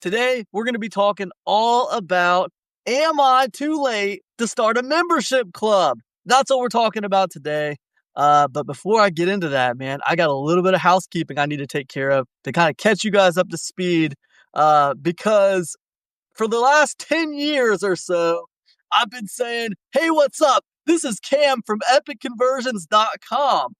Today, we're going to be talking all about, am I too late to start a membership club? That's what we're talking about today. But before I get into that, man, I got a little bit of housekeeping I need to take care of to kind of catch you guys up to speed. Because for the last 10 years or so, I've been saying, hey, what's up? This is Cam from epicconversions.com.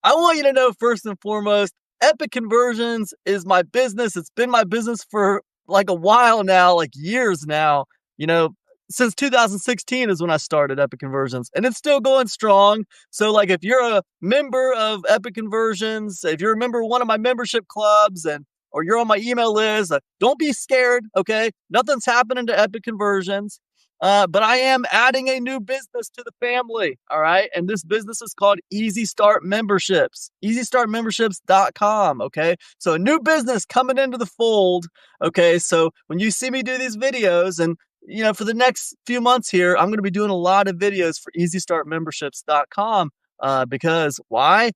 I want you to know first and foremost, Epic Conversions is my business. It's been my business for like a while now, like years now. You know, since 2016 is when I started Epic Conversions, and it's still going strong. So like if you're a member of Epic Conversions, if you're a member of one of my membership clubs or you're on my email list, don't be scared, okay? Nothing's happening to Epic Conversions. But I am adding a new business to the family. All right. And this business is called Easy Start Memberships, easystartmemberships.com. Okay. So a new business coming into the fold. Okay. So when you see me do these videos and, for the next few months here, I'm going to be doing a lot of videos for easystartmemberships.com. Because why?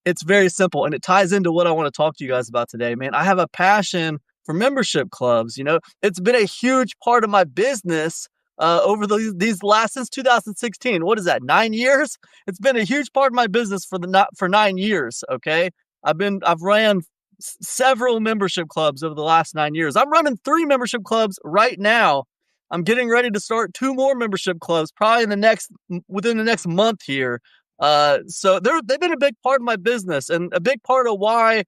It's very simple. And it ties into what I want to talk to you guys about today, man. I have a passion for membership clubs. It's been a huge part of my business over these last since 2016. What is that? 9 years? It's been a huge part of my business for 9 years. Okay. I've ran several membership clubs over the last 9 years. I'm running 3 membership clubs right now. I'm getting ready to start 2 more membership clubs probably within the next month here. So they've been a big part of my business and a big part of why,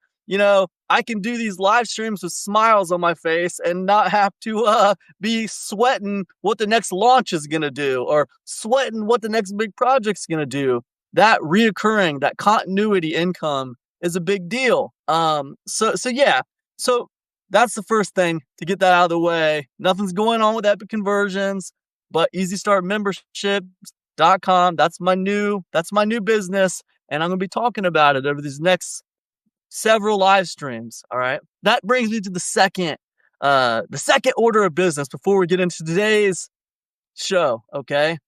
I can do these live streams with smiles on my face and not have to be sweating what the next launch is going to do or sweating what the next big project's going to do. That reoccurring, that continuity income is a big deal. So that's the first thing to get that out of the way. Nothing's going on with Epic Conversions, but easystartmemberships.com. That's my new business. And I'm going to be talking about it over these next several live streams. All right. That brings me to the second order of business before we get into today's show. Okay.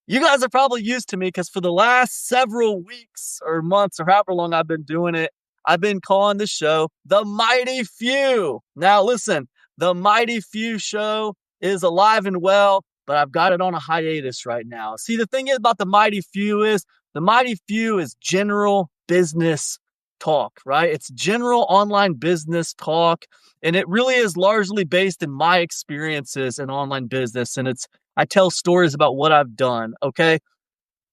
You guys are probably used to me because for the last several weeks or months or however long I've been doing it, I've been calling the show The Mighty Few. Now listen, The Mighty Few show is alive and well, but I've got it on a hiatus right now. See, the thing about The Mighty Few is general business talk, right? It's general online business talk. And it really is largely based in my experiences in online business. And I tell stories about what I've done. Okay.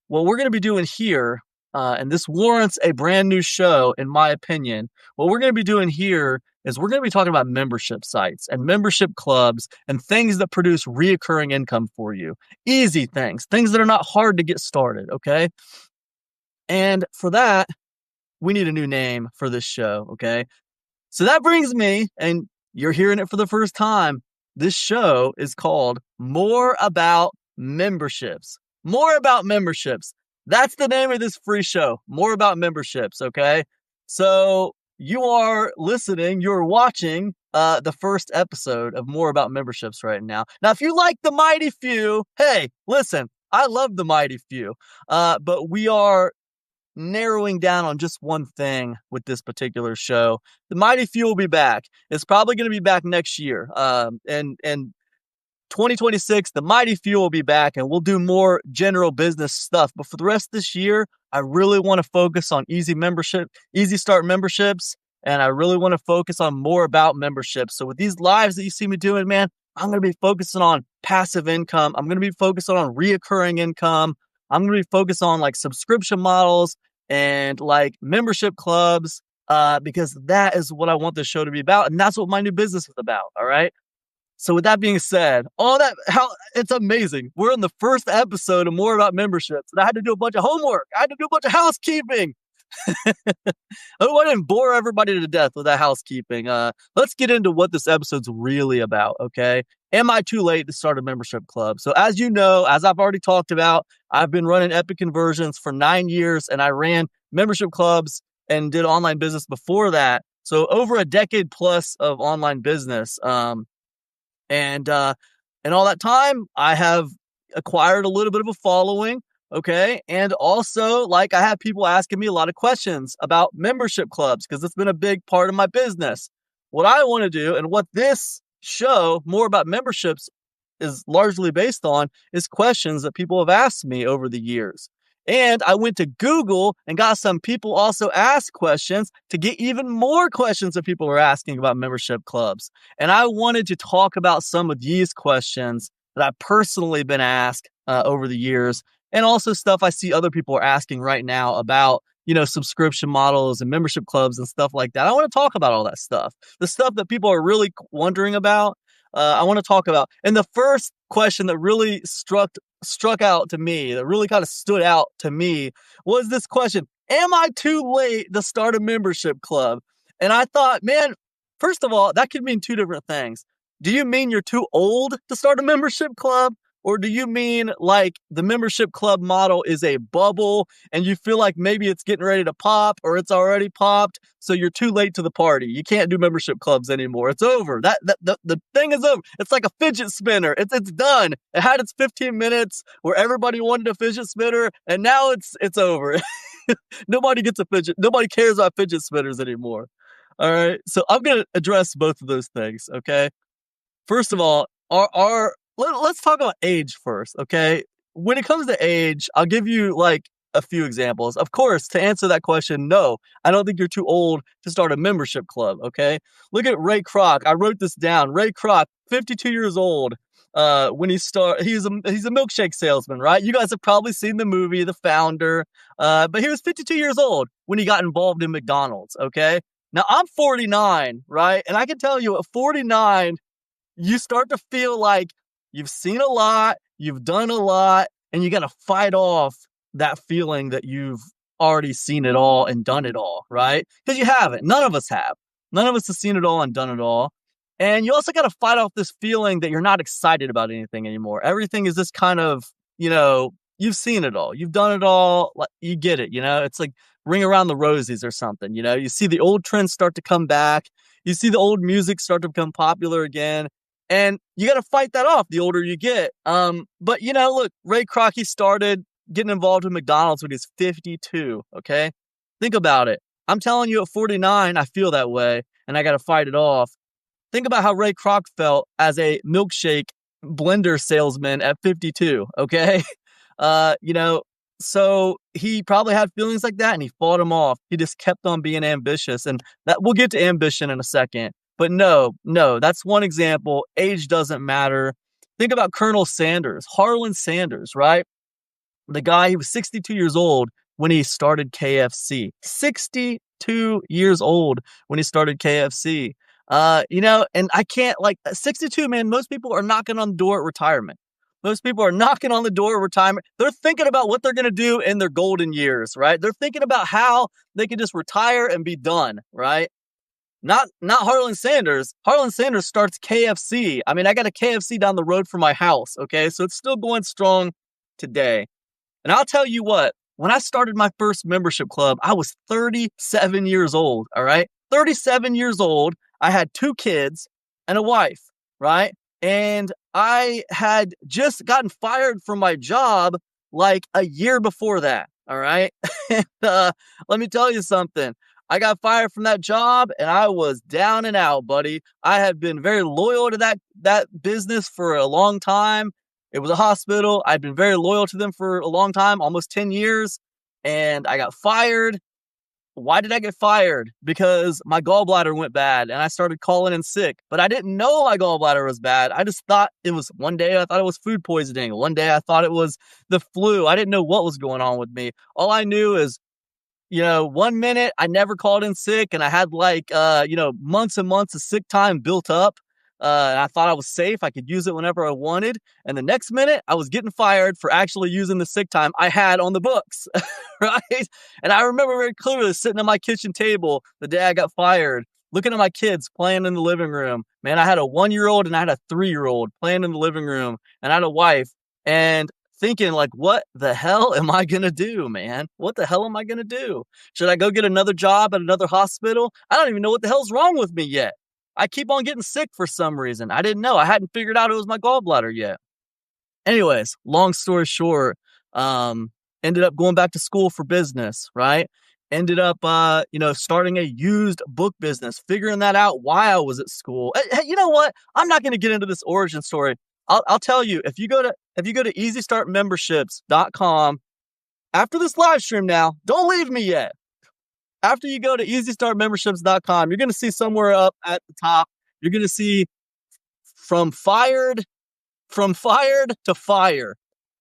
What we're going to be doing here, and this warrants a brand new show, in my opinion. What we're going to be doing here is we're going to be talking about membership sites and membership clubs and things that produce reoccurring income for you. Easy things that are not hard to get started. Okay. And for that, we need a new name for this show, okay? So that brings me, and you're hearing it for the first time, this show is called More About Memberships. More About Memberships. That's the name of this free show, More About Memberships, okay? So you're watching the first episode of More About Memberships right now. Now, if you like The Mighty Few, hey, listen, I love The Mighty Few, but we are narrowing down on just one thing with this particular show. The Mighty Few will be back. It's probably going to be back next year. And 2026, The Mighty Few will be back and we'll do more general business stuff. But for the rest of this year, I really want to focus on Easy Start Memberships. And I really want to focus on More About Memberships. So with these lives that you see me doing, man, I'm going to be focusing on passive income. I'm going to be focusing on reoccurring income. I'm going to be focused on like subscription models and like membership clubs, because that is what I want this show to be about. And that's what my new business is about. All right. So with that being said, it's amazing. We're in the first episode of More About Memberships, and I had to do a bunch of homework. I had to do a bunch of housekeeping. I didn't bore everybody to death with that housekeeping. Let's get into what this episode's really about. Okay. Am I too late to start a membership club? So as you know, as I've already talked about, I've been running Epic Conversions for 9 years and I ran membership clubs and did online business before that. So over a decade plus of online business. And all that time I have acquired a little bit of a following. Okay. And also, like, I have people asking me a lot of questions about membership clubs because it's been a big part of my business. what I want to do and what this show, More About Memberships, is largely based on is questions that people have asked me over the years. And I went to Google and got some people also ask questions to get even more questions that people were asking about membership clubs. And I wanted to talk about some of these questions that I've personally been asked over the years, and also stuff I see other people are asking right now about, subscription models and membership clubs and stuff like that. I want to talk about all that stuff, the stuff that people are really wondering about. I want to talk about. And the first question that really struck out to me, that really kind of stood out to me, was this question: am I too late to start a membership club? And I thought, man, first of all, that could mean two different things. Do you mean you're too old to start a membership club? Or do you mean like the membership club model is a bubble and you feel like maybe it's getting ready to pop or it's already popped, so you're too late to the party? You can't do membership clubs anymore. It's over. The thing is over. It's like a fidget spinner. It's done. It had its 15 minutes where everybody wanted a fidget spinner, and now it's over. Nobody gets a fidget. Nobody cares about fidget spinners anymore. All right. So I'm gonna address both of those things. Okay. First of all, let's talk about age first, okay? When it comes to age, I'll give you like a few examples. Of course, to answer that question, no, I don't think you're too old to start a membership club, okay? Look at Ray Kroc. I wrote this down. Ray Kroc, 52 years old. When he's a milkshake salesman, right? You guys have probably seen the movie The Founder, but he was 52 years old when he got involved in McDonald's, okay? Now I'm 49, right? And I can tell you at 49, you start to feel like you've seen a lot, you've done a lot, and you got to fight off that feeling that you've already seen it all and done it all, right? Because you haven't. None of us have. None of us have seen it all and done it all. And you also got to fight off this feeling that you're not excited about anything anymore. Everything is this kind of, you've seen it all. You've done it all. You get it, It's like Ring Around the Rosies or something, You see the old trends start to come back. You see the old music start to become popular again. And you got to fight that off the older you get. But, look, Ray Kroc, he started getting involved with McDonald's when he's 52, okay? Think about it. I'm telling you, at 49, I feel that way, and I got to fight it off. Think about how Ray Kroc felt as a milkshake blender salesman at 52, okay? So he probably had feelings like that, and he fought them off. He just kept on being ambitious, and that we'll get to ambition in a second. But no, that's one example. Age doesn't matter. Think about Colonel Sanders, Harlan Sanders, right? The guy, he was 62 years old when he started KFC. 62 years old when he started KFC. And I can't, 62, man, most people are knocking on the door at retirement. Most people are knocking on the door of retirement. They're thinking about what they're going to do in their golden years, right? They're thinking about how they can just retire and be done, right? Not Harlan Sanders. Harlan Sanders starts KFC. I mean, I got a KFC down the road from my house, okay? So it's still going strong today. And I'll tell you what, when I started my first membership club, I was 37 years old, all right? 37 years old. I had 2 kids and a wife, right? And I had just gotten fired from my job like a year before that, all right? And let me tell you something. I got fired from that job and I was down and out, buddy. I had been very loyal to that business for a long time. It was a hospital. I'd been very loyal to them for a long time, almost 10 years. And I got fired. Why did I get fired? Because my gallbladder went bad and I started calling in sick. But I didn't know my gallbladder was bad. I just thought it was, one day I thought it was food poisoning. One day I thought it was the flu. I didn't know what was going on with me. All I knew is, 1 minute I never called in sick and I had months and months of sick time built up. And I thought I was safe. I could use it whenever I wanted. And the next minute I was getting fired for actually using the sick time I had on the books. Right. And I remember very clearly sitting at my kitchen table the day I got fired, looking at my kids playing in the living room. Man, I had a 1-year-old and I had a 3-year-old playing in the living room, and I had a wife, and thinking like, what the hell am I going to do, man? What the hell am I going to do? Should I go get another job at another hospital? I don't even know what the hell's wrong with me yet. I keep on getting sick for some reason. I didn't know. I hadn't figured out it was my gallbladder yet. Anyways, long story short, ended up going back to school for business, right? ended up, starting a used book business, figuring that out while I was at school. Hey, you know what? I'm not going to get into this origin story. I'll tell you, if you go to easystartmemberships.com after this live stream now, don't leave me yet. After you go to easystartmemberships.com, you're going to see somewhere up at the top, you're going to see from fired to fire.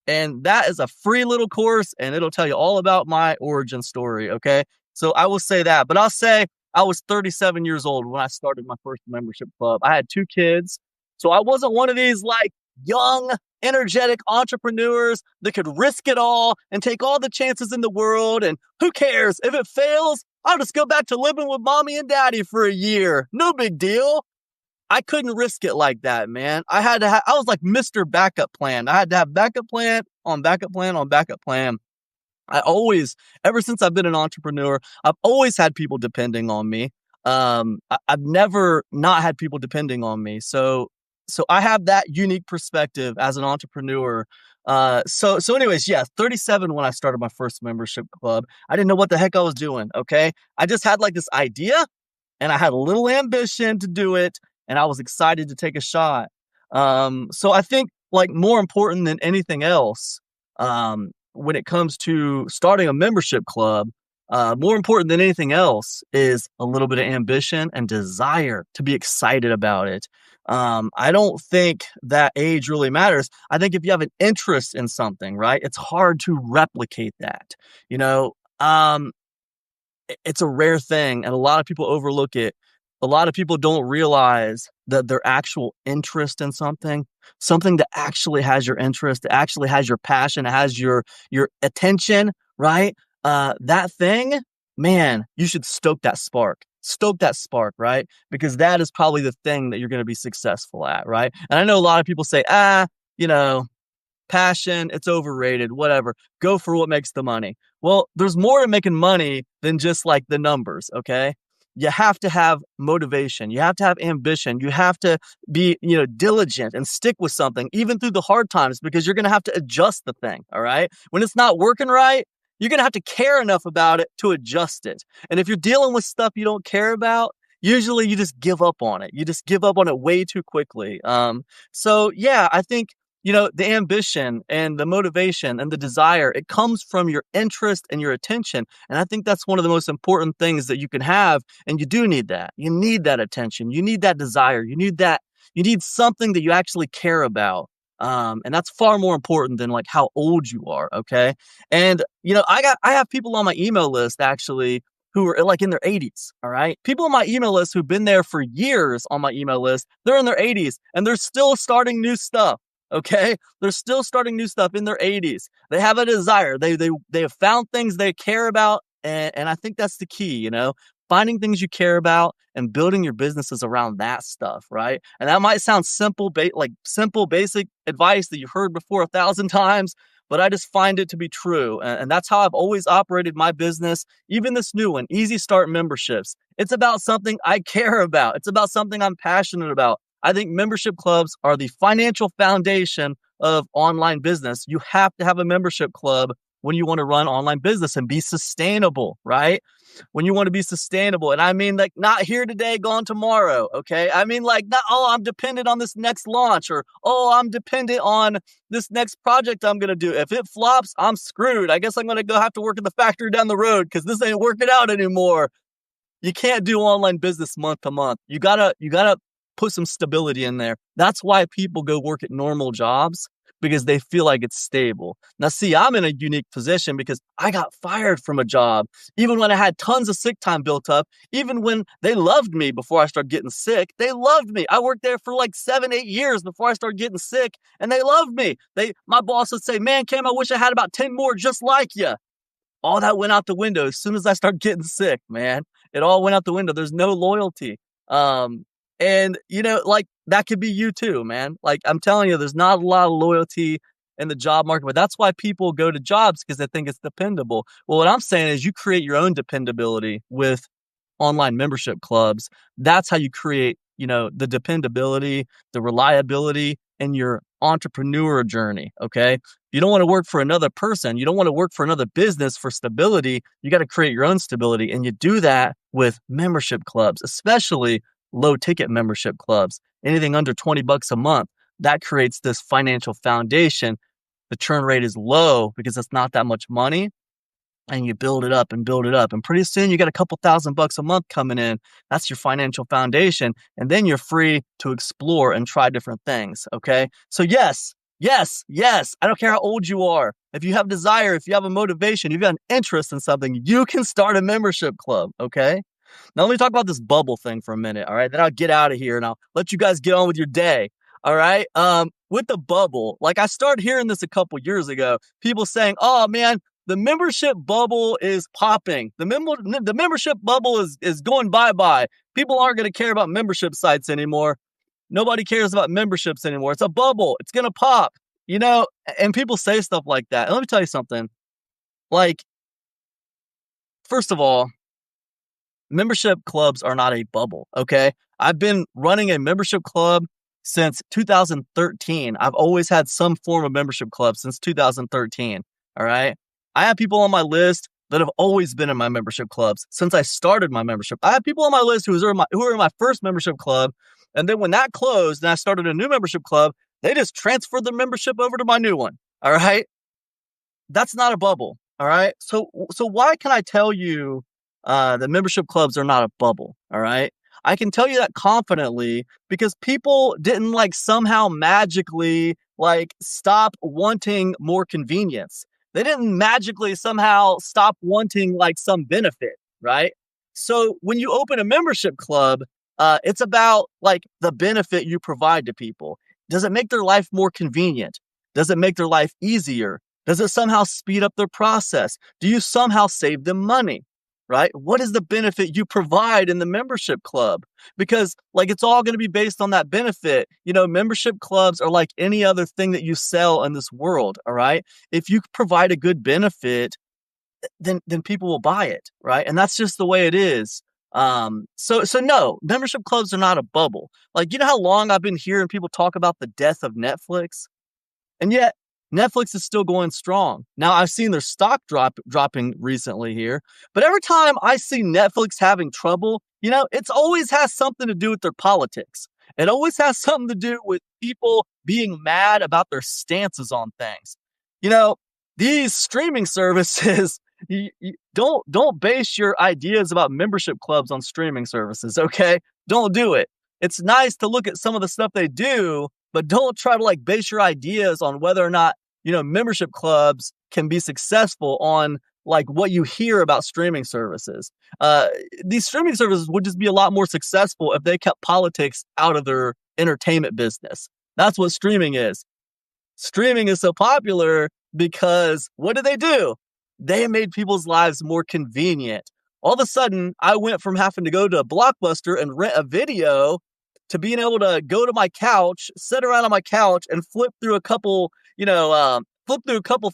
And that is a free little course, and it'll tell you all about my origin story, okay? So I will say that. But I'll say I was 37 years old when I started my first membership club. I had 2 kids. So I wasn't one of these like young, energetic entrepreneurs that could risk it all and take all the chances in the world. And who cares? If it fails, I'll just go back to living with mommy and daddy for a year. No big deal. I couldn't risk it like that, man. I was like Mr. Backup Plan. I had to have backup plan on backup plan on backup plan. Ever since I've been an entrepreneur, I've always had people depending on me. I've never not had people depending on me. So I have that unique perspective as an entrepreneur. So anyways, yeah, 37 when I started my first membership club. I didn't know what the heck I was doing. Okay. I just had like this idea and I had a little ambition to do it. And I was excited to take a shot. So I think like more important than anything else, when it comes to starting a membership club, more important than anything else is a little bit of ambition and desire to be excited about it. I don't think that age really matters. I think if you have an interest in something, right, it's hard to replicate that. You know, it's a rare thing and a lot of people overlook it. A lot of people don't realize that their actual interest in something that actually has your interest, that actually has your passion, has your attention, right? That thing, man, you should stoke that spark. Stoke that spark, right? Because that is probably the thing that you're going to be successful at, right? And I know a lot of people say, passion, it's overrated, whatever. Go for what makes the money. Well, there's more to making money than just like the numbers, okay? You have to have motivation. You have to have ambition. You have to be, diligent and stick with something even through the hard times because you're going to have to adjust the thing. All right. When it's not working right, you're going to have to care enough about it to adjust it. And if you're dealing with stuff you don't care about, usually you just give up on it. You just give up on it way too quickly. So yeah, I think the ambition and the motivation and the desire, it comes from your interest and your attention. And I think that's one of the most important things that you can have. And you do need that. You need that attention. You need that desire. You need something that you actually care about. And that's far more important than like how old you are. Okay. And, I have people on my email list actually who are like in their 80s. All right. People on my email list who've been there for years on my email list, they're in their 80s and they're still starting new stuff. Okay. They're still starting new stuff in their 80s. They have a desire. They have found things they care about. And I think that's the key, finding things you care about and building your businesses around that stuff. Right. And that might sound simple, basic advice that you've heard before 1,000 times, but I just find it to be true. And that's how I've always operated my business. Even this new one, Easy Start Memberships. It's about something I care about. It's about something I'm passionate about. I think membership clubs are the financial foundation of online business. You have to have a membership club when you want to run online business and be sustainable, right? When you want to be sustainable. And I mean, like, not here today, gone tomorrow, okay? I mean, like, not, I'm dependent on this next launch or, I'm dependent on this next project I'm going to do. If it flops, I'm screwed. I guess I'm going to go have to work in the factory down the road because this ain't working out anymore. You can't do online business month to month. You gotta put some stability in there. That's why people go work at normal jobs because they feel like it's stable. Now, see, I'm in a unique position because I got fired from a job, even when I had tons of sick time built up, even when they loved me before I started getting sick. They loved me. I worked there for like 7-8 years before I started getting sick, and they loved me. My boss would say, man, Cam, I wish I had about 10 more just like you. All that went out the window as soon as I started getting sick, man. It all went out the window. There's no loyalty. And, like that could be you too, man. Like I'm telling you, there's not a lot of loyalty in the job market, but that's why people go to jobs because they think it's dependable. Well, what I'm saying is you create your own dependability with online membership clubs. That's how you create, the dependability, the reliability, in your entrepreneur journey. Okay. You don't want to work for another person. You don't want to work for another business for stability. You got to create your own stability. And you do that with membership clubs, especially low ticket membership clubs, anything under $20 a month. That creates this financial foundation. The churn rate is low because it's not that much money. And you build it up and build it up. And pretty soon you got a couple $1,000 a month coming in. That's your financial foundation. And then you're free to explore and try different things. Okay. So yes. I don't care how old you are. If you have desire, if you have a motivation, if you have an interest in something, you can start a membership club. Okay. Now let me talk about this bubble thing for a minute. All right. Then I'll get out of here and I'll let you guys get on with your day. All right. With the bubble, like I started hearing this a couple years ago, people saying, oh man, the membership bubble is popping. The membership bubble is going bye-bye. People aren't going to care about membership sites anymore. Nobody cares about memberships anymore. It's a bubble. It's going to pop, and people say stuff like that. And let me tell you something. Like, first of all, membership clubs are not a bubble, okay? I've been running a membership club since 2013. I've always had some form of membership club since 2013, all right? I have people on my list that have always been in my membership clubs since I started my membership. I have people on my list who are in my first membership club, and then when that closed and I started a new membership club, they just transferred the membership over to my new one. All right, that's not a bubble. All right, so why can I tell you that membership clubs are not a bubble? All right, I can tell you that confidently because people didn't somehow magically stop wanting more convenience. They didn't magically somehow stop wanting some benefit, right? So when you open a membership club, it's about the benefit you provide to people. Does it make their life more convenient? Does it make their life easier? Does it somehow speed up their process? Do you somehow save them money? Right? What is the benefit you provide in the membership club? Because it's all going to be based on that benefit. Membership clubs are like any other thing that you sell in this world. All right. If you provide a good benefit, then people will buy it. Right. And that's just the way it is. So no, membership clubs are not a bubble. How long I've been hearing people talk about the death of Netflix? And yet Netflix is still going strong. Now, I've seen their stock dropping recently here, but every time I see Netflix having trouble, it always has something to do with their politics. It always has something to do with people being mad about their stances on things. These streaming services, you don't base your ideas about membership clubs on streaming services, okay? Don't do it. It's nice to look at some of the stuff they do, but don't try to base your ideas on whether or not, membership clubs can be successful on what you hear about streaming services. These streaming services would just be a lot more successful if they kept politics out of their entertainment business. That's what streaming is. Streaming is so popular because what do? They made people's lives more convenient. All of a sudden, I went from having to go to a Blockbuster and rent a video to being able to go to my couch, sit around on my couch and flip through a couple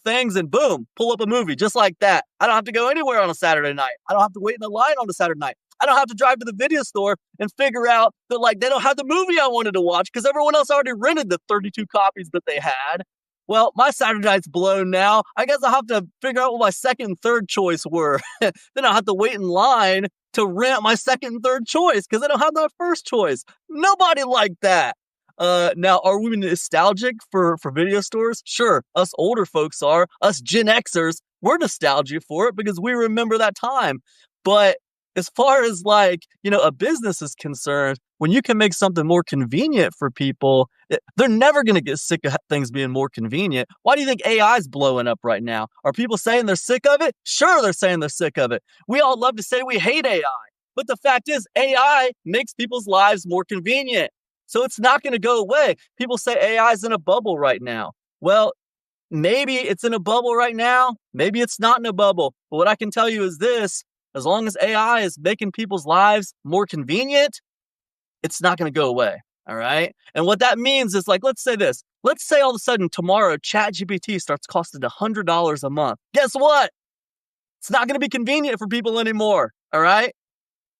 things and boom, pull up a movie just like that. I don't have to go anywhere on a Saturday night. I don't have to wait in the line on a Saturday night. I don't have to drive to the video store and figure out that they don't have the movie I wanted to watch because everyone else already rented the 32 copies that they had. Well, my Saturday night's blown now. I guess I'll have to figure out what my second and third choice were. Then I'll have to wait in line to rent my second and third choice because I don't have that first choice. Nobody liked that. Now, are we nostalgic for video stores? Sure, us older folks are. Us Gen Xers, we're nostalgic for it because we remember that time. But as far as a business is concerned, when you can make something more convenient for people, they're never going to get sick of things being more convenient. Why do you think AI is blowing up right now? Are people saying they're sick of it? Sure, they're saying they're sick of it. We all love to say we hate AI. But the fact is, AI makes people's lives more convenient. So it's not going to go away. People say AI is in a bubble right now. Well, maybe it's in a bubble right now. Maybe it's not in a bubble. But what I can tell you is this. As long as AI is making people's lives more convenient, it's not going to go away. All right. And what that means is let's say this. Let's say all of a sudden tomorrow, ChatGPT starts costing $100 a month. Guess what? It's not going to be convenient for people anymore. All right.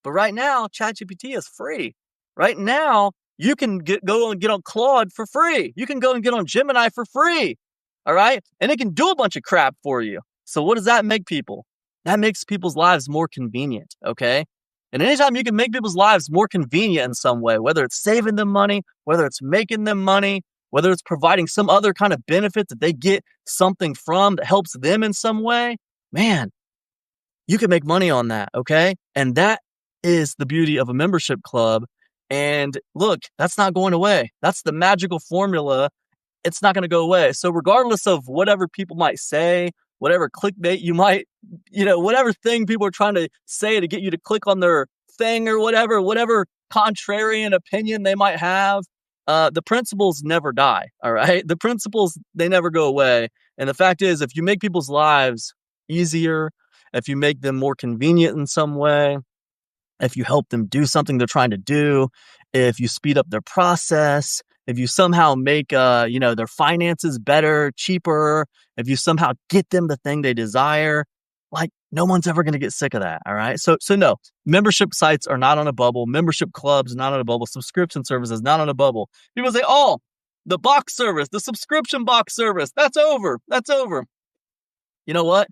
But right now, ChatGPT is free. Right now, You can go and get on Claude for free. You can go and get on Gemini for free. All right. And it can do a bunch of crap for you. So what does that make people? That makes people's lives more convenient. Okay. And anytime you can make people's lives more convenient in some way, whether it's saving them money, whether it's making them money, whether it's providing some other kind of benefit that they get something from that helps them in some way, man, you can make money on that. Okay. And that is the beauty of a membership club. And look, that's not going away. That's the magical formula. It's not going to go away. So regardless of whatever people might say, whatever clickbait you might, whatever thing people are trying to say to get you to click on their thing or whatever contrarian opinion they might have, the principles never die. All right. The principles, they never go away. And the fact is, if you make people's lives easier, if you make them more convenient in some way, if you help them do something they're trying to do, if you speed up their process, if you somehow make their finances better, cheaper, if you somehow get them the thing they desire, like no one's ever going to get sick of that. All right. So no, membership sites are not on a bubble. Membership clubs not on a bubble. Subscription services not on a bubble. People say, oh, the box service, the subscription box service, that's over. That's over. You know what?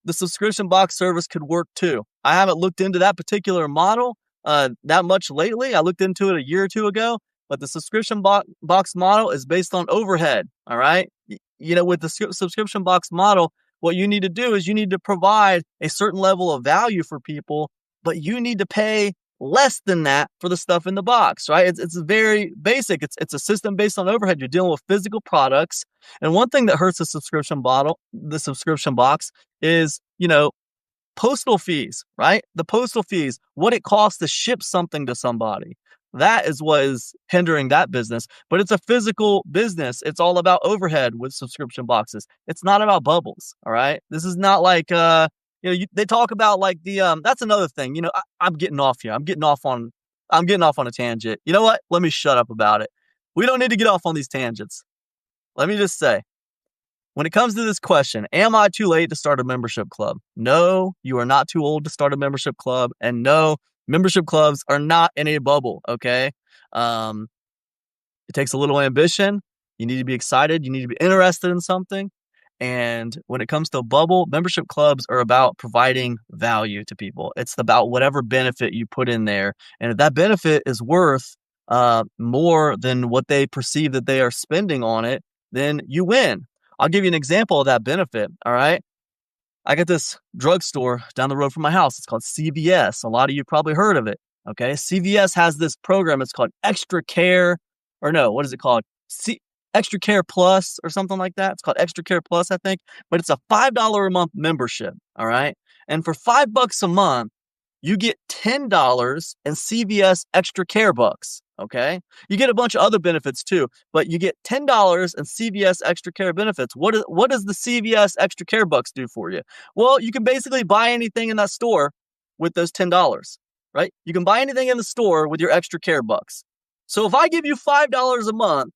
The subscription box service could work too. I haven't looked into that particular model that much lately. I looked into it a year or two ago, but the subscription box model is based on overhead. All right. With the subscription box model, what you need to do is you need to provide a certain level of value for people, but you need to pay less than that for the stuff in the box, right? It's very basic. It's a system based on overhead. You're dealing with physical products. And one thing that hurts the subscription box is, postal fees, right? The postal fees, what it costs to ship something to somebody. That is what is hindering that business. But it's a physical business. It's all about overhead with subscription boxes. It's not about bubbles. All right. This is not like, they talk about like that's another thing. I'm getting off here. I'm getting off on a tangent. You know what? Let me shut up about it. We don't need to get off on these tangents. Let me just say, when it comes to this question, am I too late to start a membership club? No, you are not too old to start a membership club. And no, membership clubs are not in a bubble, okay? It takes a little ambition. You need to be excited. You need to be interested in something. And when it comes to a bubble, membership clubs are about providing value to people. It's about whatever benefit you put in there. And if that benefit is worth more than what they perceive that they are spending on it, then you win. I'll give you an example of that benefit. All right. I got this drugstore down the road from my house. It's called CVS. A lot of you probably heard of it. Okay. CVS has this program. It's called Extra Care, or no, what is it called? Extra Care Plus or something like that. It's called Extra Care Plus, I think, but it's a $5 a month membership. All right. And for $5 a month, you get $10 in CVS Extra Care bucks. Okay. You get a bunch of other benefits too, but you get $10 in CVS Extra Care benefits. What does the CVS Extra Care bucks do for you? Well, you can basically buy anything in that store with those $10, right? You can buy anything in the store with your Extra Care bucks. So if I give you $5 a month,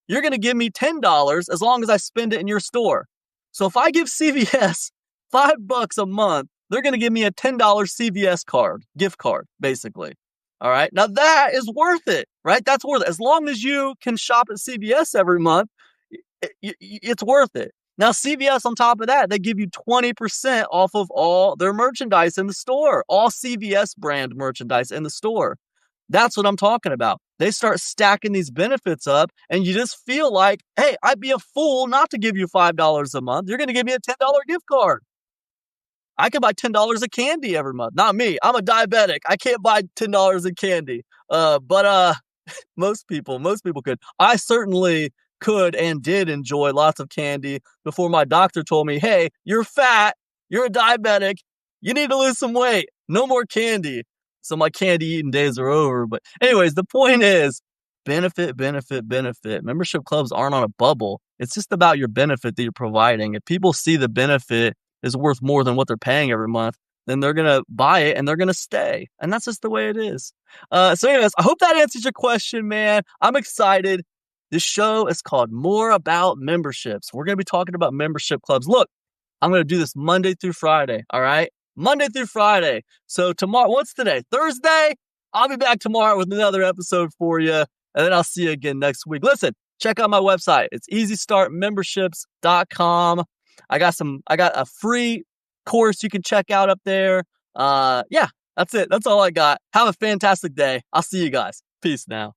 you're going to give me $10 as long as I spend it in your store. So if I give CVS $5 a month, they're going to give me a $10 CVS gift card, basically. All right. Now that is worth it, right? That's worth it. As long as you can shop at CVS every month, it's worth it. Now, CVS, on top of that, they give you 20% off of all their merchandise in the store, all CVS brand merchandise in the store. That's what I'm talking about. They start stacking these benefits up and you just feel like, hey, I'd be a fool not to give you $5 a month. You're going to give me a $10 gift card. I can buy $10 of candy every month. Not me. I'm a diabetic. I can't buy $10 of candy. But most people could. I certainly could and did enjoy lots of candy before my doctor told me, hey, you're fat. You're a diabetic. You need to lose some weight. No more candy. So my candy eating days are over. But anyways, the point is benefit. Membership clubs aren't on a bubble. It's just about your benefit that you're providing. If people see the benefit is worth more than what they're paying every month, then they're going to buy it and they're going to stay. And that's just the way it is. So anyways, I hope that answers your question, man. I'm excited. This show is called More About Memberships. We're going to be talking about membership clubs. Look, I'm going to do this Monday through Friday. All right. Monday through Friday. So tomorrow, what's today? Thursday? I'll be back tomorrow with another episode for you. and then I'll see you again next week. Listen, check out my website. It's easystartmemberships.com. I got a free course you can check out up there. Yeah, that's it. That's all I got. Have a fantastic day. I'll see you guys. Peace now.